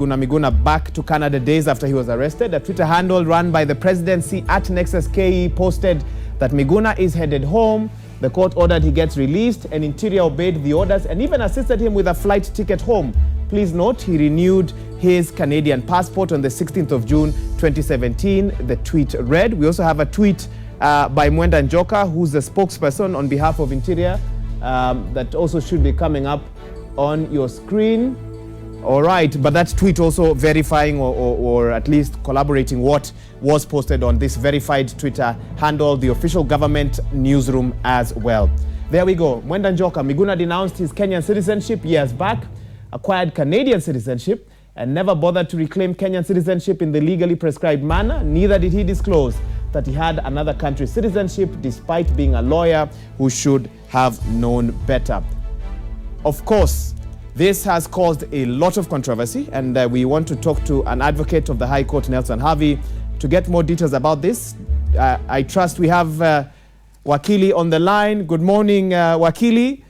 Miguna Miguna back to Canada days after he was arrested. A Twitter handle run by the presidency at Nexus KE posted that Miguna is headed home. The court ordered he gets released, and Interior obeyed the orders and even assisted him with a flight ticket home. Please note, he renewed his Canadian passport on the 16th of June 2017, the tweet read. We also have a tweet by Mwenda Njoka, who's the spokesperson on behalf of Interior, that also should be coming up on your screen. All right, but that tweet also verifying or at least collaborating what was posted on this verified Twitter handle, the official government newsroom as well. There we go. Mwenda Njoka, Miguna denounced his Kenyan citizenship years back, acquired Canadian citizenship, and never bothered to reclaim Kenyan citizenship in the legally prescribed manner. Neither did he disclose that he had another country's citizenship, despite being a lawyer who should have known better. Of course, this has caused a lot of controversy, and we want to talk to an advocate of the High Court, Nelson Harvey, to get more details about this. I trust we have Wakili on the line. Good morning, Wakili.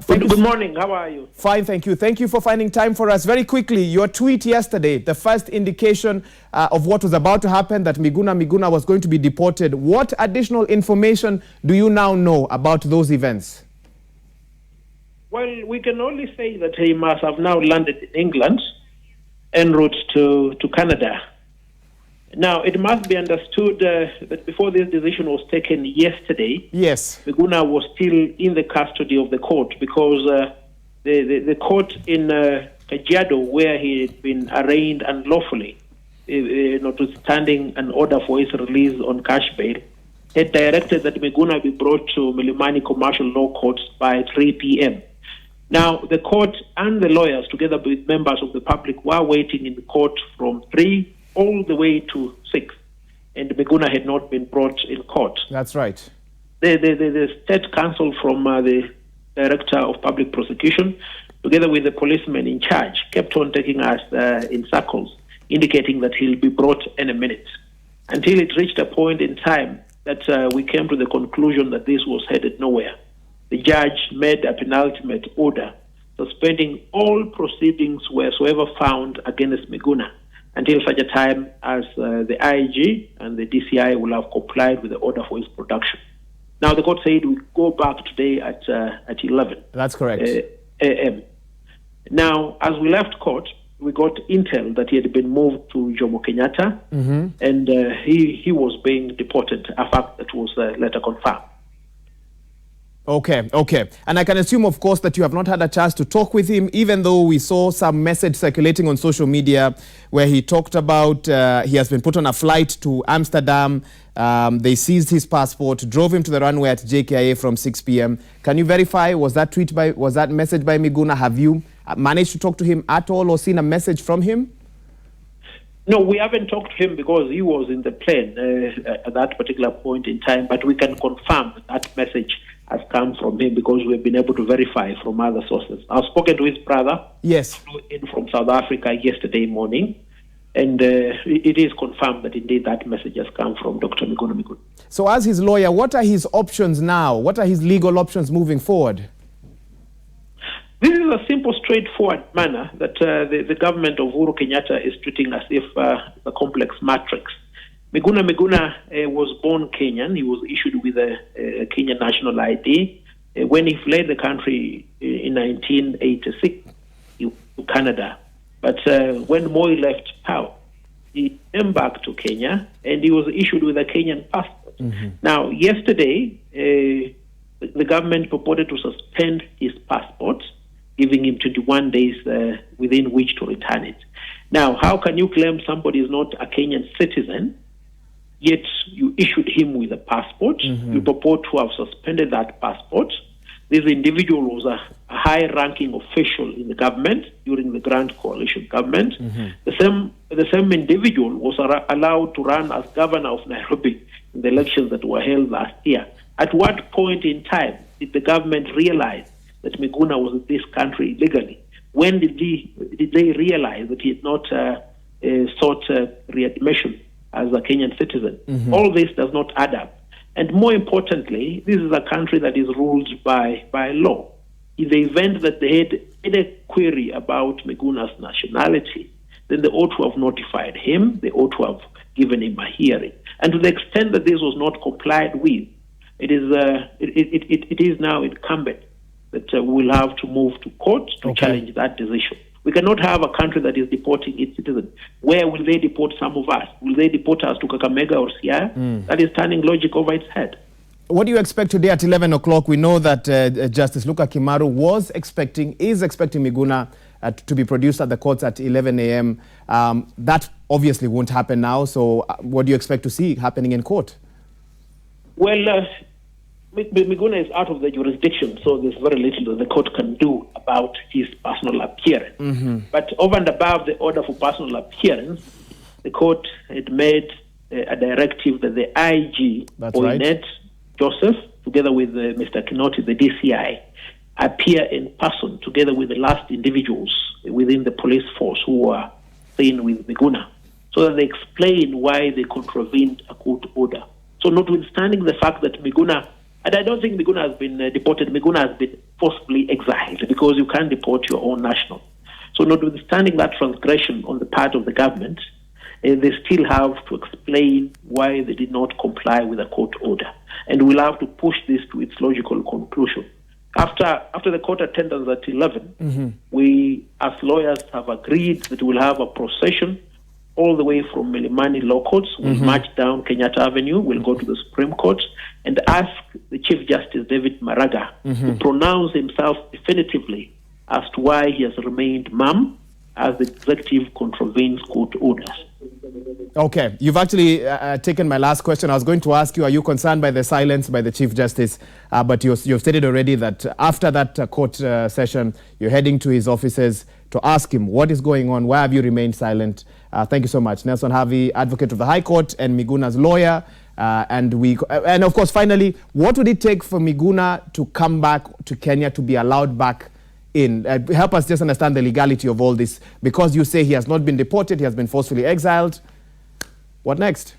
Good morning. How are you? Fine, thank you. Thank you for finding time for us. Very quickly, your tweet yesterday, the first indication of what was about to happen, that Miguna Miguna was going to be deported. What additional information do you now know about those events? Well, we can only say that he must have now landed in England en route to Canada. Now, it must be understood that before this decision was taken yesterday, yes, Miguna was still in the custody of the court, because the court in Kajiado, where he had been arraigned unlawfully, notwithstanding an order for his release on cash bail, had directed that Miguna be brought to Milimani Commercial Law Court by 3 p.m. Now, the court and the lawyers, together with members of the public, were waiting in the court from 3 all the way to 6, and Miguna had not been brought in court. That's right. The state counsel from the director of public prosecution, together with the policeman in charge, kept on taking us in circles, indicating that he'll be brought in a minute, until it reached a point in time that we came to the conclusion that this was headed nowhere. The judge made a penultimate order suspending all proceedings wheresoever found against Miguna until such a time as the IG and the DCI will have complied with the order for his production. Now, the court said we go back today at 11. That's correct. a.m. Now, as we left court, we got intel that he had been moved to Jomo Kenyatta, and he was being deported, a fact that was later confirmed. Okay. And I can assume, of course, that you have not had a chance to talk with him, even though we saw some message circulating on social media where he talked about he has been put on a flight to Amsterdam. They seized his passport, drove him to the runway at JKIA from 6 p.m. Can you verify, was that message by Miguna? Have you managed to talk to him at all or seen a message from him? No, we haven't talked to him because he was in the plane at that particular point in time, but we can confirm that message has come from him because we've been able to verify from other sources. I've spoken to his brother, yes, in from South Africa yesterday morning, and it is confirmed that indeed that message has come from Dr. Miguna Miguna. So as his lawyer, what are his options now? What are his legal options moving forward? This is a simple, straightforward manner that the government of Uhuru Kenyatta is treating as if a complex matrix. Miguna Miguna was born Kenyan. He was issued with a Kenyan national ID. When he fled the country in 1986, he went to Canada. But when Moi left power, he came back to Kenya, and he was issued with a Kenyan passport. Now, yesterday, the government purported to suspend his passport, giving him 21 days within which to return it. Now, how can you claim somebody is not a Kenyan citizen, yet you issued him with a passport? You purport to have suspended that passport. This individual was a high-ranking official in the government during the Grand Coalition government. The same individual was allowed to run as governor of Nairobi in the elections that were held last year. At what point in time did the government realize that Miguna was in this country legally? When did they realize that he had not sought readmission as a Kenyan citizen? All this does not add up. And more importantly, this is a country that is ruled by law. In the event that they had any query about Miguna's nationality, then they ought to have notified him, they ought to have given him a hearing. And to the extent that this was not complied with, it is now incumbent that we'll have to move to court to challenge that decision. We cannot have a country that is deporting its citizens. Where will they deport some of us? Will they deport us to Kakamega or Siaya? That is turning logic over its head. What do you expect today at 11 o'clock? We know that Justice Luka Kimaru is expecting Miguna to be produced at the courts at 11 a.m. That obviously won't happen now. So what do you expect to see happening in court? Well, Miguna is out of the jurisdiction, so there's very little that the court can do about his personal appearance. But over and above the order for personal appearance, the court had made a directive that the IG, Boynet Joseph, together with Mr. Kinoti, the DCI, appear in person together with the last individuals within the police force who were seen with Miguna, so that they explain why they contravened a court order. So notwithstanding the fact that Miguna, and I don't think Miguna has been deported, Miguna has been forcibly exiled, because you can't deport your own national. So notwithstanding that transgression on the part of the government, they still have to explain why they did not comply with a court order. And we'll have to push this to its logical conclusion. After the court attendance at 11, we as lawyers have agreed that we'll have a procession all the way from Milimani Law Courts. We'll march down Kenyatta Avenue, we'll go to the Supreme Court and ask the Chief Justice David Muranga to pronounce himself definitively as to why he has remained mum as the executive contravenes court orders. Okay, you've actually taken my last question. I was going to ask you, are you concerned by the silence by the Chief Justice? But you've stated already that after that court session, you're heading to his offices to ask him what is going on. Why have you remained silent? Thank you so much. Nelson Harvey, advocate of the High Court and Miguna's lawyer. And of course, finally, what would it take for Miguna to come back to Kenya, to be allowed back in? Help us just understand the legality of all this, because you say he has not been deported, he has been forcefully exiled. What next?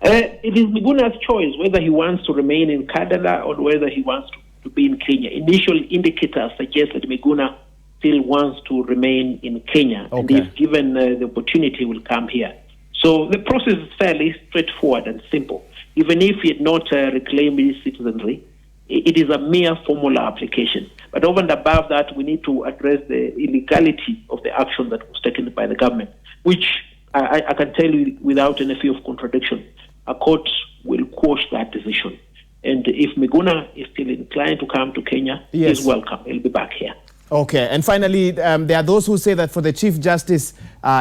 It is Miguna's choice whether he wants to remain in Canada or whether he wants to be in Kenya. Initial indicators suggest that Miguna still wants to remain in Kenya, and if given the opportunity, he will come here. So the process is fairly straightforward and simple. Even if he had not reclaimed his citizenry, it is a mere formal application. But over and above that, we need to address the illegality of the action that was taken by the government, which I can tell you without any fear of contradiction, a court will quash that decision. And if Miguna is still inclined to come to Kenya, he's welcome. He'll be back here. Okay. And finally, there are those who say that for the Chief Justice,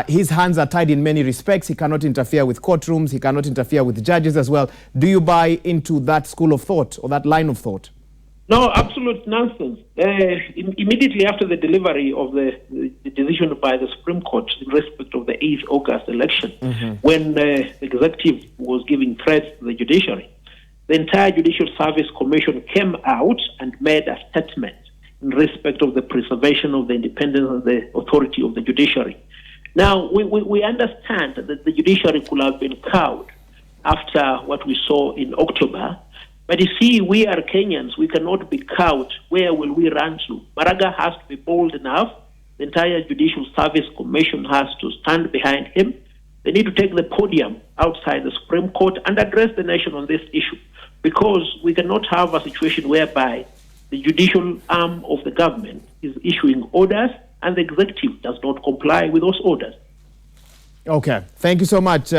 his hands are tied in many respects. He cannot interfere with courtrooms. He cannot interfere with judges as well. Do you buy into that school of thought or that line of thought? No, absolute nonsense. Immediately after the delivery of the decision by the Supreme Court in respect of the 8th August election, when the executive was giving threats to the judiciary, the entire Judicial Service Commission came out and made a statement in respect of the preservation of the independence and the authority of the judiciary. Now, we understand that the judiciary could have been cowed after what we saw in October. But you see, we are Kenyans. We cannot be cowed. Where will we run to? Muranga has to be bold enough. The entire Judicial Service Commission has to stand behind him. They need to take the podium outside the Supreme Court and address the nation on this issue, because we cannot have a situation whereby the judicial arm of the government is issuing orders and the executive does not comply with those orders. Okay. Thank you so much,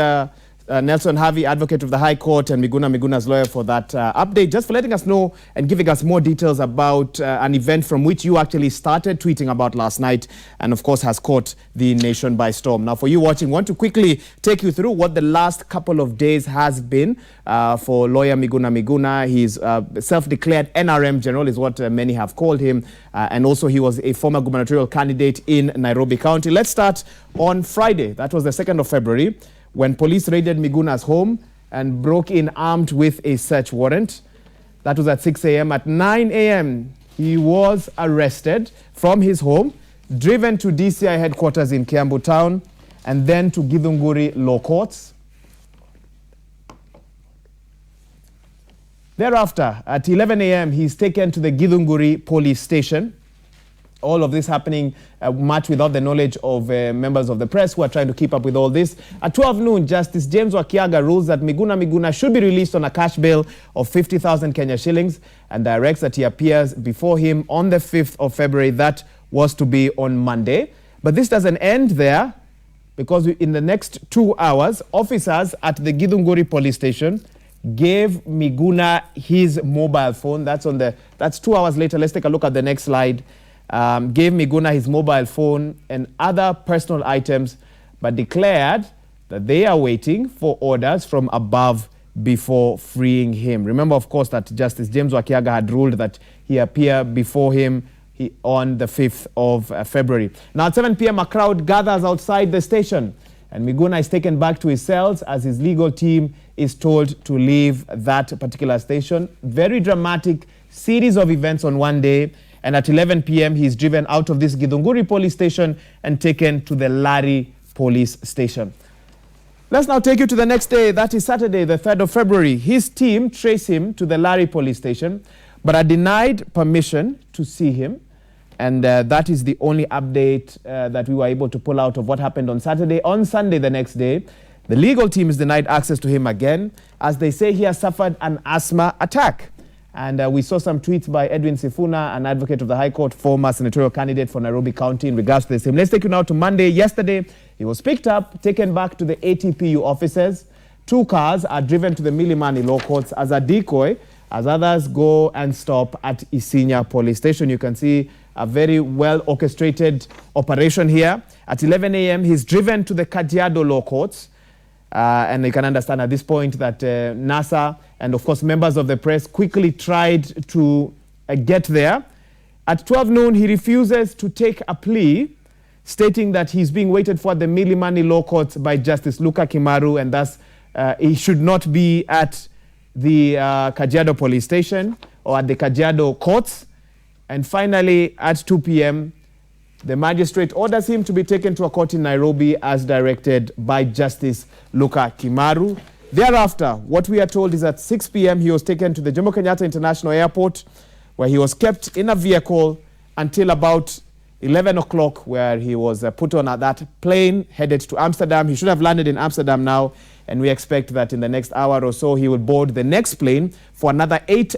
Nelson Harvey, advocate of the High Court, and Miguna Miguna's lawyer, for that update, just for letting us know and giving us more details about an event from which you actually started tweeting about last night and, of course, has caught the nation by storm. Now, for you watching, I want to quickly take you through what the last couple of days has been for lawyer Miguna Miguna. He's self-declared NRM general is what many have called him, and also he was a former gubernatorial candidate in Nairobi County. Let's start on Friday. That was the 2nd of February. When police raided Miguna's home and broke in armed with a search warrant. That was at 6 a.m. At 9 a.m., he was arrested from his home, driven to DCI headquarters in Kiambu Town, and then to Githunguri Law Courts. Thereafter, at 11 a.m., he's taken to the Githunguri police station. all of this happening much without the knowledge of members of the press who are trying to keep up with all this. At 12 noon, Justice James Wakiaga rules that Miguna Miguna should be released on a cash bail of 50,000 Kenya shillings and directs that he appears before him on the 5th of February. That was to be on Monday. But this doesn't end there, because in the next 2 hours, officers at the Githunguri police station gave Miguna his mobile phone. That's 2 hours later. Let's take a look at the next slide. Gave Miguna his mobile phone and other personal items, but declared that they are waiting for orders from above before freeing him. Remember, of course, that Justice James Wakiaga had ruled that he appear before him on the 5th of February. Now at 7 p.m., a crowd gathers outside the station, and Miguna is taken back to his cells as his legal team is told to leave that particular station. Very dramatic series of events on one day. And at 11 p.m., he's driven out of this Githunguri police station and taken to the Nyeri police station. Let's now take you to the next day. That is Saturday, the 3rd of February. His team traced him to the Nyeri police station, but are denied permission to see him. And that is the only update that we were able to pull out of what happened on Saturday. On Sunday, the next day, the legal team is denied access to him again, as they say he has suffered an asthma attack. And we saw some tweets by Edwin Sifuna, an advocate of the High Court, former senatorial candidate for Nairobi County, in regards to the same. Let's take you now to Monday. Yesterday, he was picked up, taken back to the ATPU offices. 2 cars are driven to the Milimani law courts as a decoy, as others go and stop at Isinya police station. You can see a very well orchestrated operation here. At 11 a.m., he's driven to the Kajiado law courts. And you can understand at this point that NASA and, of course, members of the press quickly tried to get there. At 12 noon, he refuses to take a plea, stating that he's being waited for at the Milimani law courts by Justice Luka Kimaru, and thus he should not be at the Kajiado police station or at the Kajiado courts. And finally, at 2 p.m., the magistrate orders him to be taken to a court in Nairobi as directed by Justice Luka Kimaru. Thereafter, what we are told is at 6 p.m. he was taken to the Jomo Kenyatta International Airport, where he was kept in a vehicle until about 11 o'clock, where he was put on that plane headed to Amsterdam. He should have landed in Amsterdam now, and we expect that in the next hour or so he will board the next plane for another 8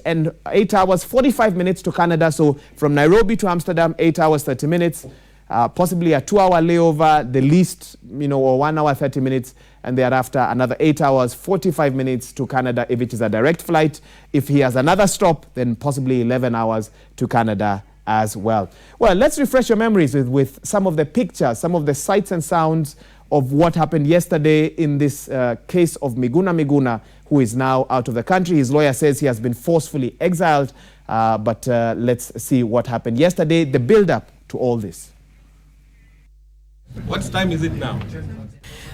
hours, 45 minutes to Canada. So from Nairobi to Amsterdam, 8 hours, 30 minutes, possibly a 2-hour layover, the least, or 1 hour, 30 minutes, and thereafter another 8 hours, 45 minutes to Canada if it is a direct flight. If he has another stop, then possibly 11 hours to Canada as well. Well, let's refresh your memories with some of the pictures, some of the sights and sounds of what happened yesterday in this case of Miguna Miguna, who is now out of the country. His lawyer says he has been forcefully exiled, but let's see what happened yesterday, the build-up to all this. What time is it now?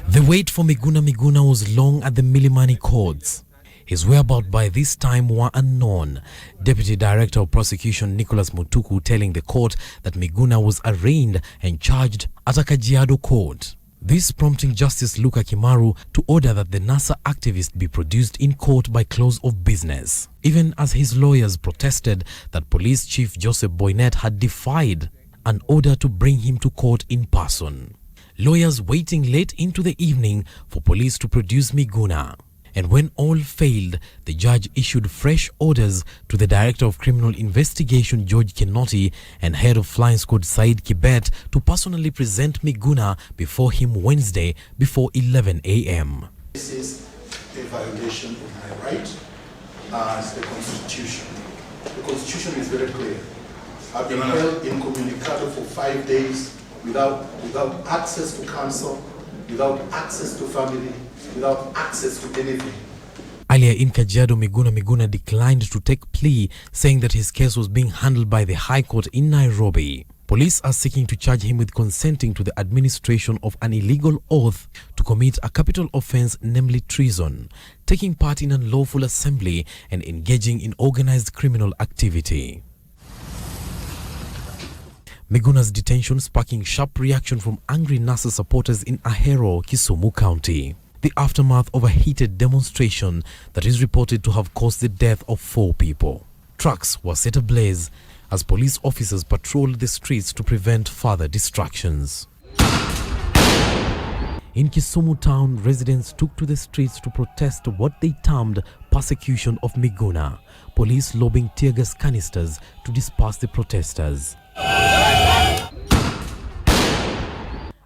The wait for Miguna Miguna was long at the Milimani courts. His whereabouts by this time were unknown. Deputy Director of Prosecution Nicholas Mutuku telling the court that Miguna was arraigned and charged at a Kajiado court. This prompting Justice Luka Kimaru to order that the NASA activist be produced in court by close of business, even as his lawyers protested that Police Chief Joseph Boynet had defied an order to bring him to court in person. Lawyers waiting late into the evening for police to produce Miguna. And when all failed, the judge issued fresh orders to the Director of Criminal Investigation George Kinoti and Head of Flying Squad Said Kibet to personally present Miguna before him Wednesday before 11 a.m. This is a violation of my right as the Constitution. The Constitution is very clear. I've been held incommunicado for 5 days without access to counsel, without access to family, without access to anything. Earlier in Kajiado, Miguna Miguna declined to take plea, saying that his case was being handled by the High Court in Nairobi. Police are seeking to charge him with consenting to the administration of an illegal oath to commit a capital offense, namely treason, taking part in unlawful assembly, and engaging in organized criminal activity. Miguna's detention sparking sharp reaction from angry NASA supporters in Ahero, Kisumu County. The aftermath of a heated demonstration that is reported to have caused the death of 4 people. Trucks were set ablaze, as police officers patrolled the streets to prevent further distractions. In Kisumu town, residents took to the streets to protest what they termed persecution of Miguna, police lobbing tear gas canisters to disperse the protesters.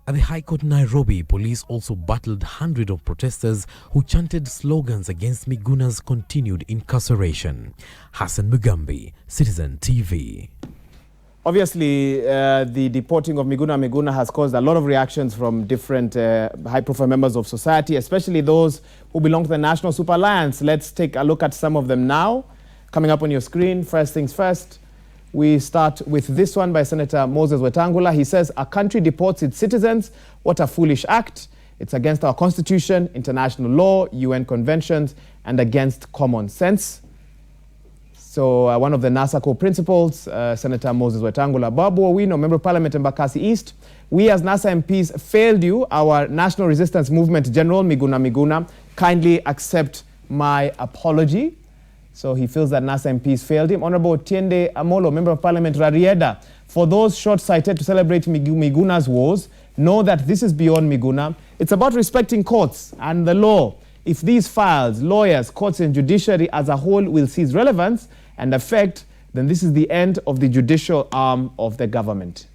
At the High Court in Nairobi, police also battled hundreds of protesters who chanted slogans against Miguna's continued incarceration. Hassan Mugambi, Citizen TV. Obviously, the deporting of Miguna Miguna has caused a lot of reactions from different high-profile members of society, especially those who belong to the National Super Alliance. Let's take a look at some of them now. Coming up on your screen, first things first, we start with this one by Senator Moses Wetangula. He says, "A country deports its citizens. What a foolish act. It's against our constitution, international law, UN conventions, and against common sense." So one of the NASA co-principals, Senator Moses Wetangula. Babu Owino, Member of Parliament in Bakassi East. "We as NASA MPs failed you, our National Resistance Movement General Miguna Miguna. Kindly accept my apology." So he feels that NASA MPs failed him. Honorable Tiende Amolo, Member of Parliament Rarieda. "For those short-sighted to celebrate Miguna's wars, know that this is beyond Miguna. It's about respecting courts and the law. If these files, lawyers, courts and judiciary as a whole will cease relevance and effect, then this is the end of the judicial arm of the government."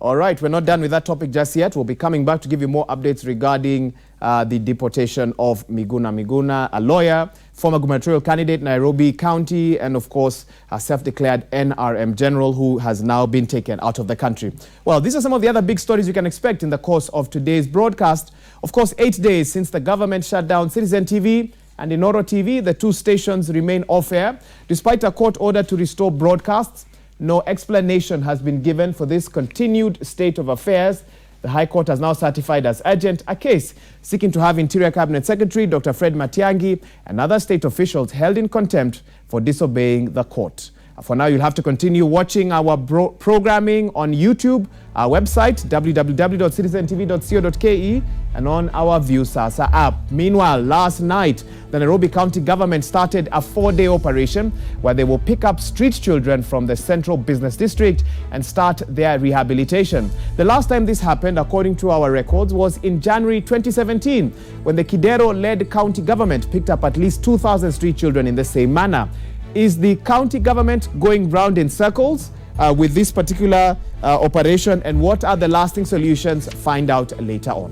All right, we're not done with that topic just yet. We'll be coming back to give you more updates regarding the deportation of Miguna Miguna, a lawyer, former gubernatorial candidate, Nairobi County, and of course, a self-declared NRM general who has now been taken out of the country. Well, these are some of the other big stories you can expect in the course of today's broadcast. Of course, 8 days since the government shut down Citizen TV and Inoro TV, the two stations remain off-air. Despite a court order to restore broadcasts, no explanation has been given for this continued state of affairs. The High Court has now certified as urgent a case seeking to have Interior Cabinet Secretary Dr. Fred Matiang'i and other state officials held in contempt for disobeying the court. For now, you'll have to continue watching our programming on YouTube, our website, www.citizentv.co.ke, and on our View Sasa app. Meanwhile, last night, the Nairobi County government started a 4-day operation where they will pick up street children from the Central Business District and start their rehabilitation. The last time this happened, according to our records, was in January 2017, when the Kidero-led county government picked up at least 2,000 street children in the same manner. Is the county government going round in circles with this particular operation, and what are the lasting solutions? Find out later on.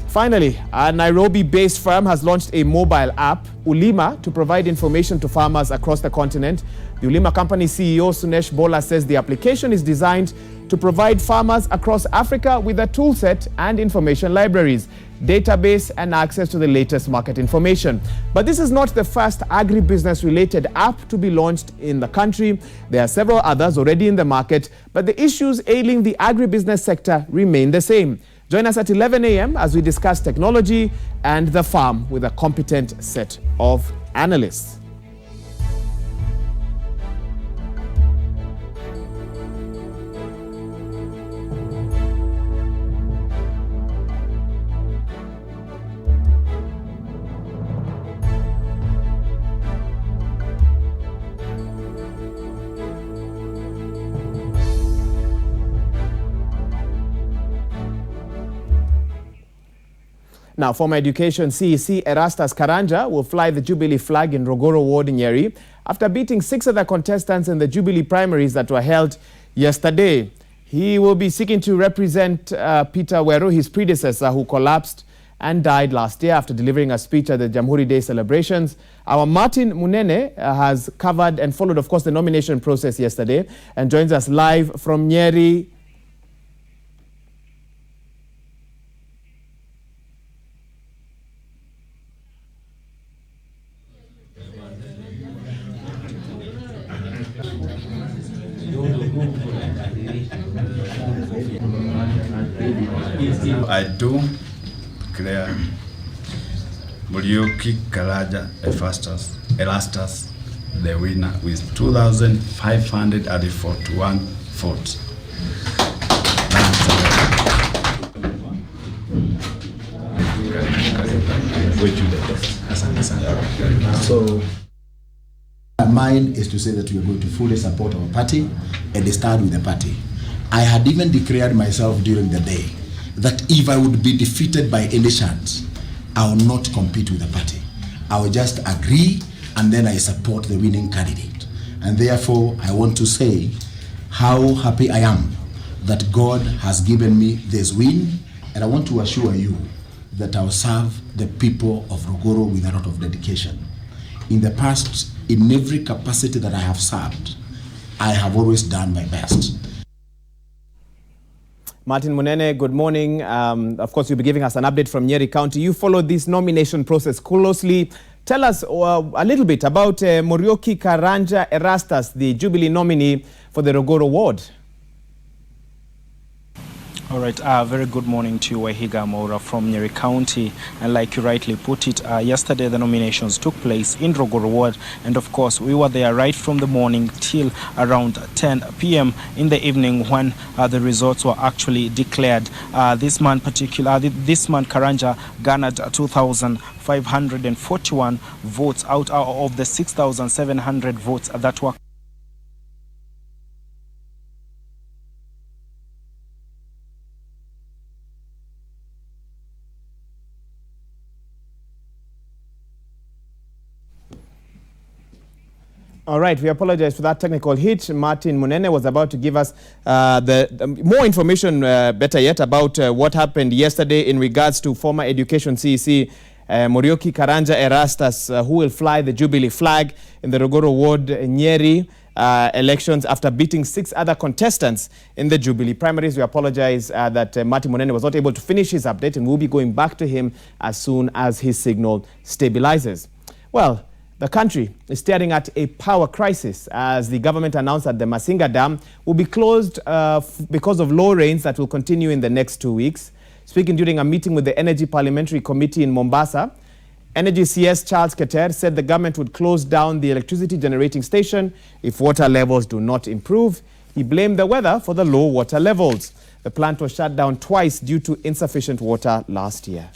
Finally, a Nairobi-based firm has launched a mobile app, Ulima, to provide information to farmers across the continent. The Ulima company CEO Sunesh Bola says the application is designed to provide farmers across Africa with a toolset and information libraries, database and access to the latest market information. But this is not the first agribusiness-related app to be launched in the country. There are several others already in the market, but the issues ailing the agribusiness sector remain the same. Join us at 11 a.m. as we discuss technology and the farm with a competent set of analysts. Now, former Education CEC Erastus Karanja will fly the Jubilee flag in Rogoro Ward in Nyeri after beating 6 other contestants in the Jubilee primaries that were held yesterday. He will be seeking to represent Peter Weru, his predecessor, who collapsed and died last year after delivering a speech at the Jamhuri Day celebrations. Our Martin Munene has covered and followed, of course, the nomination process yesterday and joins us live from Nyeri. I do declare Murioki Karaja Erastus Erastus the winner with 2,541 votes. So mine is to say that we are going to fully support our party and start with the party. I had even declared myself during the day that if I would be defeated by any chance, I will not compete with the party. I will just agree and then I support the winning candidate. And therefore, I want to say how happy I am that God has given me this win, and I want to assure you that I will serve the people of Rogoro with a lot of dedication. In the past, in every capacity that I have served, I have always done my best. Martin Munene, good morning. Of course, you'll be giving us an update from Nyeri County. You followed this nomination process closely. Tell us a little bit about Murioki Karanja Erastus, the Jubilee nominee for the Rogoro ward. All right, very good morning to you, Wahiga Maura from Nyeri County. And like you rightly put it, yesterday the nominations took place in Rogoro ward. And of course, we were there right from the morning till around 10 p.m. in the evening when the results were actually declared. This man Karanja garnered 2,541 votes out of the 6,700 votes that were All right, we apologize for that technical hit. Martin Munene was about to give us the more information, better yet, about what happened yesterday in regards to former Education CEC Murioki Karanja Erastus, who will fly the Jubilee flag in the Rogoro ward Nyeri elections after beating 6 other contestants in the Jubilee primaries. We apologize that Martin Munene was not able to finish his update, and we'll be going back to him as soon as his signal stabilizes. Well, the country is staring at a power crisis as the government announced that the Masinga Dam will be closed because of low rains that will continue in the next 2 weeks. Speaking during a meeting with the Energy Parliamentary Committee in Mombasa, Energy CS Charles Keter said the government would close down the electricity generating station if water levels do not improve. He blamed the weather for the low water levels. The plant was shut down twice due to insufficient water last year.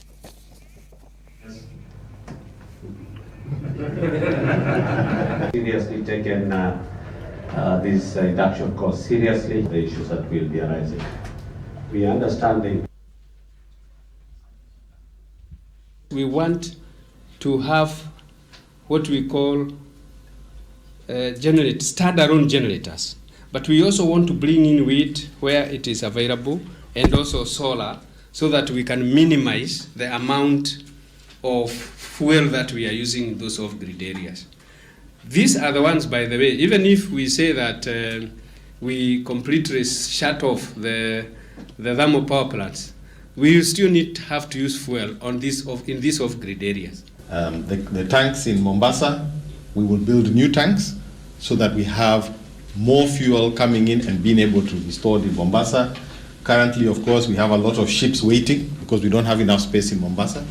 Seriously taken this induction course seriously, the issues that will be arising. We understand we want to have what we call standalone generators, but we also want to bring in wind where it is available and also solar so that we can minimize the amount of fuel that we are using in those off-grid areas. These are the ones, by the way, even if we say that we completely shut off the thermal power plants, we still have to use fuel in these off-grid areas. The tanks in Mombasa, we will build new tanks so that we have more fuel coming in and being able to be stored in Mombasa. Currently, of course, we have a lot of ships waiting because we don't have enough space in Mombasa.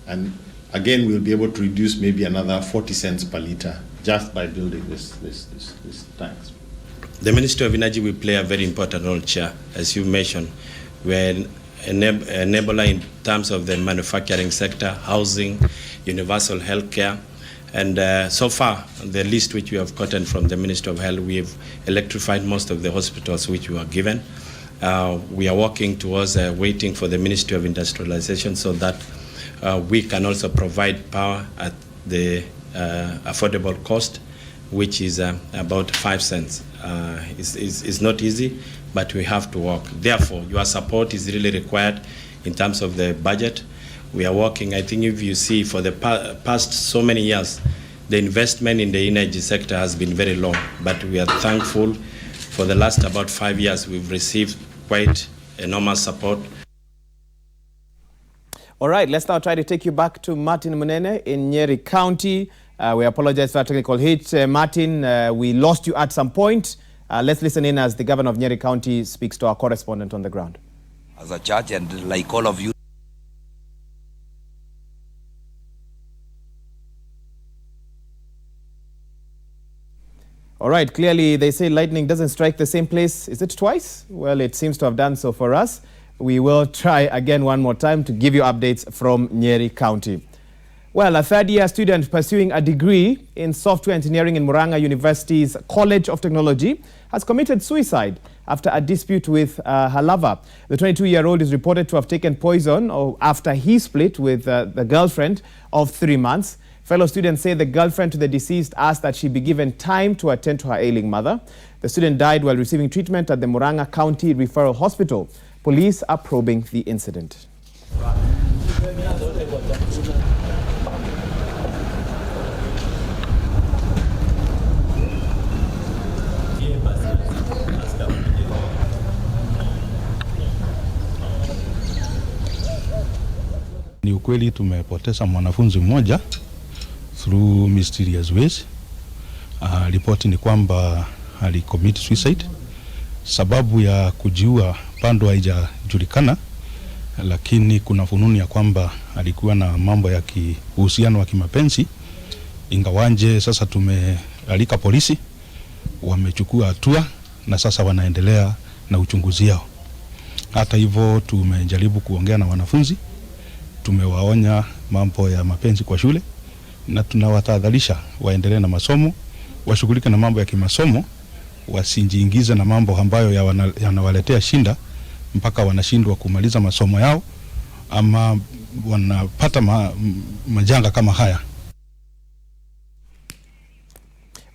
And again, we'll be able to reduce maybe another 40 cents per litre just by building this tanks. The Ministry of Energy will play a very important role, Chair. As you mentioned, we're an enabler in terms of the manufacturing sector, housing, universal health care. And so far, the list which we have gotten from the Ministry of Health, we have electrified most of the hospitals which we were given. We are working towards waiting for the Ministry of Industrialization so that we can also provide power at the affordable cost, which is about 5 cents. It's not easy, but we have to work. Therefore, your support is really required in terms of the budget. We are working, I think if you see, for the past so many years, the investment in the energy sector has been very low, but we are thankful. For the last about 5 years, we've received quite enormous support. All right, let's now try to take you back to Martin Munene in Nyeri County. We apologize for that technical hit. Martin, we lost you at some point. Let's listen in as the governor of Nyeri County speaks to our correspondent on the ground. As a church, and like all of you, All right, clearly they say lightning doesn't strike the same place. Is it twice? Well, it seems to have done so for us. We will try again one more time to give you updates from Nyeri County. Well, a third-year student pursuing a degree in software engineering in Muranga University's College of Technology has committed suicide after a dispute with her lover. The 22-year-old is reported to have taken poison after he split with the girlfriend of 3 months. Fellow students say the girlfriend to the deceased asked that she be given time to attend to her ailing mother. The student died while receiving treatment at the Muranga County Referral Hospital. Police are probing the incident. Ni ukweli tumepoteza mwanafunzi mmoja through mysterious ways. Ripoti ni kwamba alicommit suicide. Sababu ya kujiua bado haijajulikana, lakini kuna fununu ya kwamba alikuwa na mambo ya uhusiano wa kimapenzi. Ingawanje sasa tumealika polisi, wamechukua hatua na sasa wanaendelea na uchunguzi wao. Hata hivyo tumejaribu kuongea na wanafunzi, tumewaonya mambo ya mapenzi kwa shule na tunawatahadharisha waendelee na masomo, washughulike na mambo ya kimasomo, wasijiingize na mambo ambayo yanawaletea shinda mpaka wanashindwa kumaliza masomo yao ama wanapata majanga kama haya.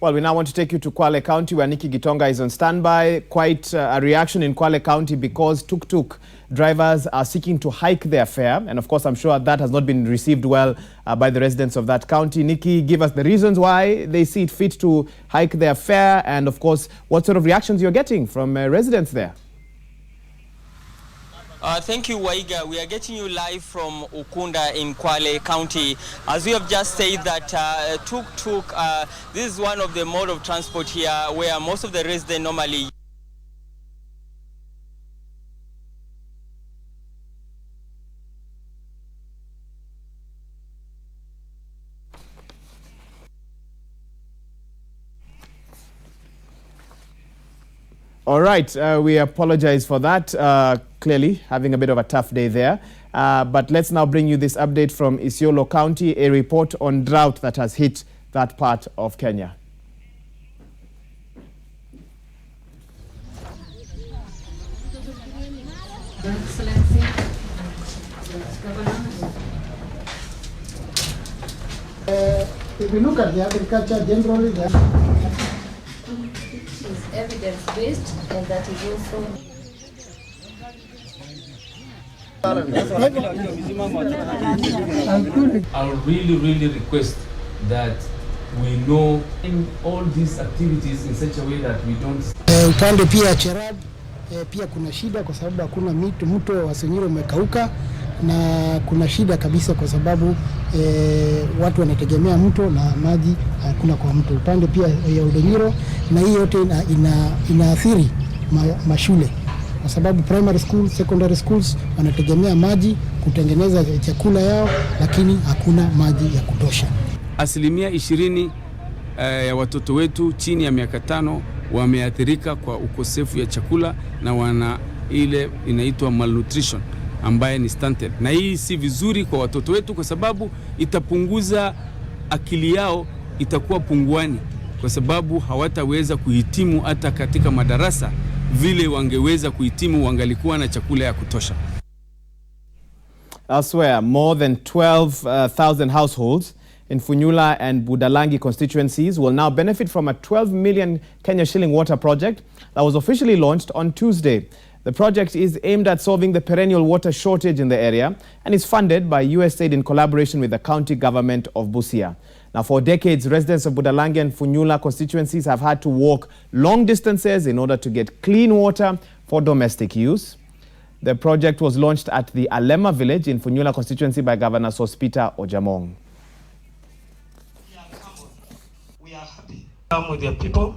Well, we now want to take you to Kwale County, where Nikki Gitonga is on standby. Quite a reaction in Kwale County because tuk-tuk drivers are seeking to hike their fare. And of course, I'm sure that has not been received well by the residents of that county. Nikki, give us the reasons why they see it fit to hike their fare. And of course, what sort of reactions you're getting from residents there. Thank you, Waiga. We are getting you live from Ukunda in Kwale County. As we have just said that tuk-tuk, this is one of the mode of transport here where most of the residents normally All right, we apologize for that. Clearly, having a bit of a tough day there. But let's now bring you this update from Isiolo County, a report on drought that has hit that part of Kenya. If we look at the agriculture generally, is evidence-based, and that is also I would really request that we know in all these activities in such a way that we don't. Upande pia Cherab pia kuna shida kwa sababu hakuna mto wa Senyiro umekauka na kuna shida kabisa kwa sababu watu wanategemea mto na maji hakuna kwa mto. Upande pia ya Udenyiro na hii yote inaathiri mashule kwa sababu primary school, secondary schools wanategemea maji kutengeneza chakula yao, lakini hakuna maji ya kutosha. Asilimia 20 ya watoto wetu chini ya miaka 5 wameathirika kwa ukosefu ya chakula na wana ile inaitwa malnutrition ambaye ni stunted. Na hii si vizuri kwa watoto wetu kwa sababu itapunguza akili yao, itakuwa punguani kwa sababu hawataweza kuhitimu hata katika madarasa vile wangeweza kuhitimu wangalikuwa na chakula ya kutosha. Elsewhere, more than 12,000 households in Funyula and Budalangi constituencies will now benefit from a 12 million Kenya shilling water project that was officially launched on Tuesday. The project is aimed at solving the perennial water shortage in the area and is funded by USAID in collaboration with the county government of Busia. Now, for decades, residents of Budalangi and Funyula constituencies have had to walk long distances in order to get clean water for domestic use. The project was launched at the Alema village in Funyula constituency by Governor Sospita Ojamong. We are happy to come with the people.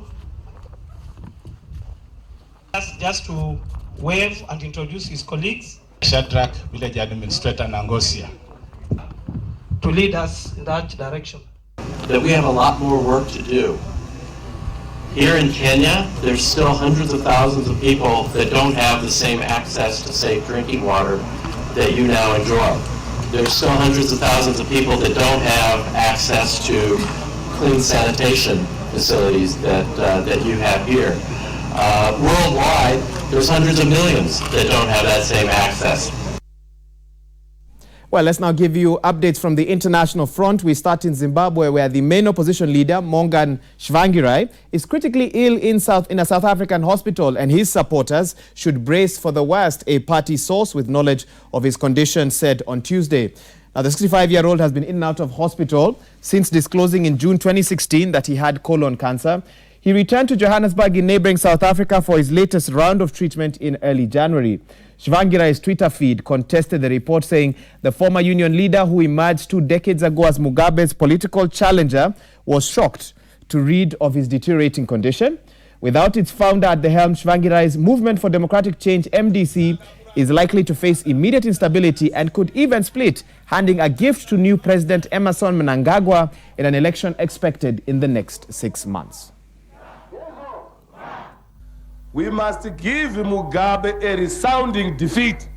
Just to wave and introduce his colleagues. Shadrach, village administrator Nangosia. To lead us in that direction. That we have a lot more work to do. Here in Kenya, there's still hundreds of thousands of people that don't have the same access to safe drinking water that you now enjoy. There's still hundreds of thousands of people that don't have access to clean sanitation facilities that you have here. Worldwide, there's hundreds of millions that don't have that same access. Well, let's now give you updates from the international front. We start in Zimbabwe, where the main opposition leader, Morgan Tsvangirai, is critically ill in a South African hospital, and his supporters should brace for the worst, a party source with knowledge of his condition said on Tuesday. Now, the 65-year-old has been in and out of hospital since disclosing in June 2016 that he had colon cancer. He returned to Johannesburg in neighboring South Africa for his latest round of treatment in early January. Tsvangirai's Twitter feed contested the report, saying the former union leader, who emerged 2 decades ago as Mugabe's political challenger, was shocked to read of his deteriorating condition. Without its founder at the helm, Tsvangirai's Movement for Democratic Change, MDC, is likely to face immediate instability and could even split, handing a gift to new President Emmerson Mnangagwa in an election expected in the next 6 months. We must give Mugabe a resounding defeat.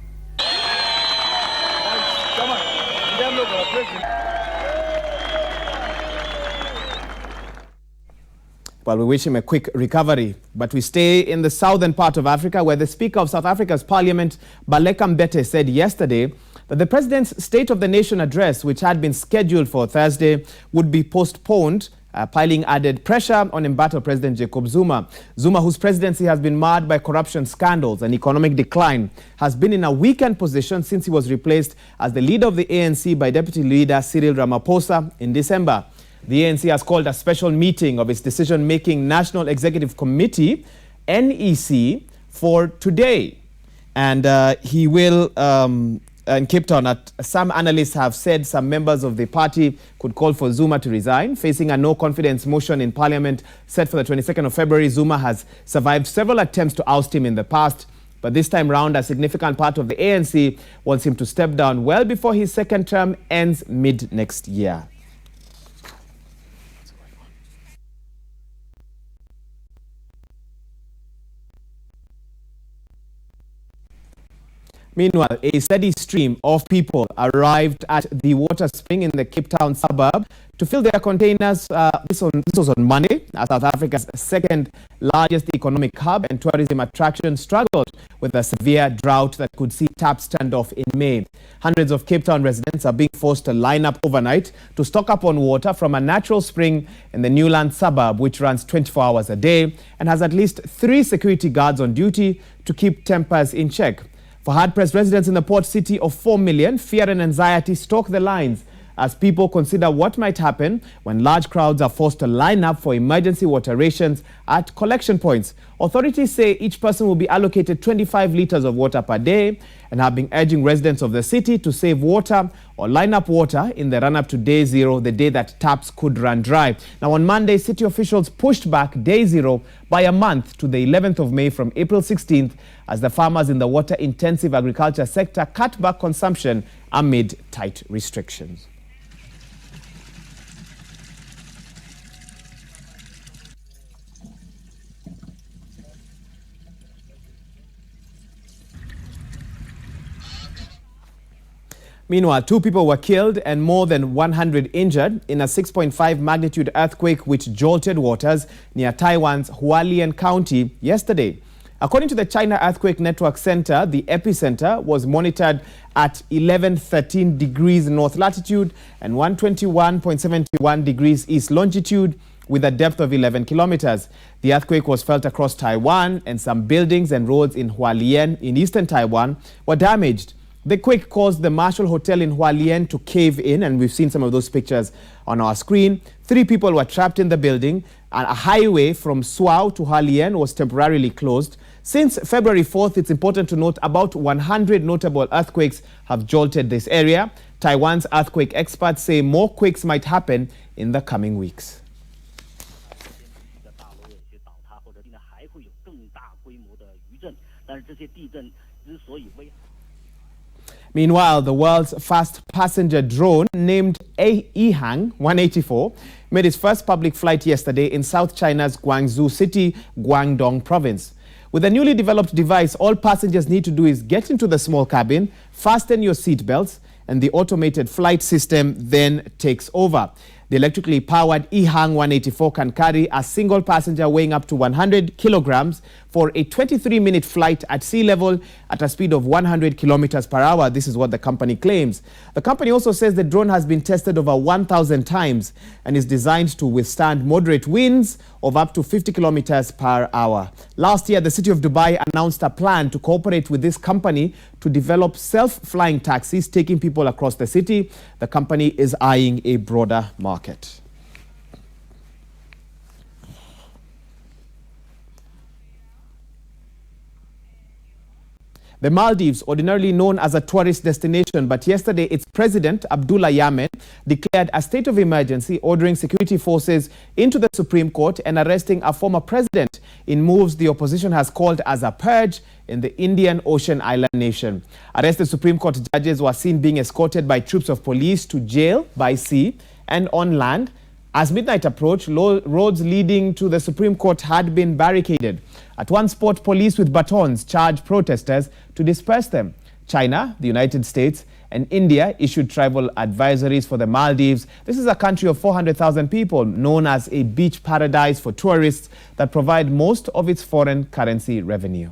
Well, we wish him a quick recovery, but we stay in the southern part of Africa, where the Speaker of South Africa's Parliament, Baleka Mbete, said yesterday that the President's State of the Nation address, which had been scheduled for Thursday, would be postponed, piling added pressure on embattled President Jacob Zuma. Zuma, whose presidency has been marred by corruption scandals and economic decline, has been in a weakened position since he was replaced as the leader of the ANC by Deputy Leader Cyril Ramaphosa in December. The ANC has called a special meeting of its decision-making National Executive Committee, NEC, for today. And he will... in Cape Town, some analysts have said some members of the party could call for Zuma to resign. Facing a no-confidence motion in Parliament set for the 22nd of February, Zuma has survived several attempts to oust him in the past. But this time round, a significant part of the ANC wants him to step down well before his second term ends mid-next year. Meanwhile, a steady stream of people arrived at the water spring in the Cape Town suburb to fill their containers. This was on Monday, as South Africa's second largest economic hub and tourism attraction struggled with a severe drought that could see taps turned off in May. Hundreds of Cape Town residents are being forced to line up overnight to stock up on water from a natural spring in the Newland suburb, which runs 24 hours a day and has at least 3 security guards on duty to keep tempers in check. For hard-pressed residents in the port city of 4 million, fear and anxiety stalk the lines as people consider what might happen when large crowds are forced to line up for emergency water rations at collection points. Authorities say each person will be allocated 25 litres of water per day and have been urging residents of the city to save water or line up water in the run-up to Day Zero, the day that taps could run dry. Now, on Monday, city officials pushed back Day Zero by a month to the 11th of May from April 16th as the farmers in the water-intensive agriculture sector cut back consumption amid tight restrictions. Meanwhile, 2 people were killed and more than 100 injured in a 6.5 magnitude earthquake which jolted waters near Taiwan's Hualien County yesterday. According to the China Earthquake Network Center, the epicenter was monitored at 1113 degrees north latitude and 121.71 degrees east longitude with a depth of 11 kilometers. The earthquake was felt across Taiwan, and some buildings and roads in Hualien in eastern Taiwan were damaged. The quake caused the Marshall Hotel in Hualien to cave in, and we've seen some of those pictures on our screen. 3 people were trapped in the building, and a highway from Suao to Hualien was temporarily closed. Since February 4th, it's important to note about 100 notable earthquakes have jolted this area. Taiwan's earthquake experts say more quakes might happen in the coming weeks. Meanwhile, the world's first passenger drone, named EHang 184, made its first public flight yesterday in South China's Guangzhou city, Guangdong province. With a newly developed device, all passengers need to do is get into the small cabin, fasten your seatbelts, and the automated flight system then takes over. The electrically powered EHang 184 can carry a single passenger weighing up to 100 kilograms for a 23-minute flight at sea level at a speed of 100 kilometers per hour. This is what the company claims. The company also says the drone has been tested over 1,000 times and is designed to withstand moderate winds of up to 50 kilometers per hour. Last year, the city of Dubai announced a plan to cooperate with this company to develop self-flying taxis taking people across the city. The company is eyeing a broader market. The Maldives, ordinarily known as a tourist destination, but yesterday its president, Abdullah Yamin, declared a state of emergency, ordering security forces into the Supreme Court and arresting a former president in moves the opposition has called as a purge in the Indian Ocean island nation. Arrested Supreme Court judges were seen being escorted by troops of police to jail by sea and on land. As midnight approached, roads leading to the Supreme Court had been barricaded. At one spot, police with batons charged protesters to disperse them. China, the United States, and India issued travel advisories for the Maldives. This is a country of 400,000 people, known as a beach paradise for tourists that provide most of its foreign currency revenue.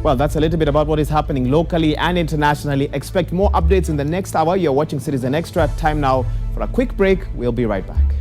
Well, that's a little bit about what is happening locally and internationally. Expect more updates in the next hour. You're watching Citizen Extra. Time now for a quick break. We'll be right back.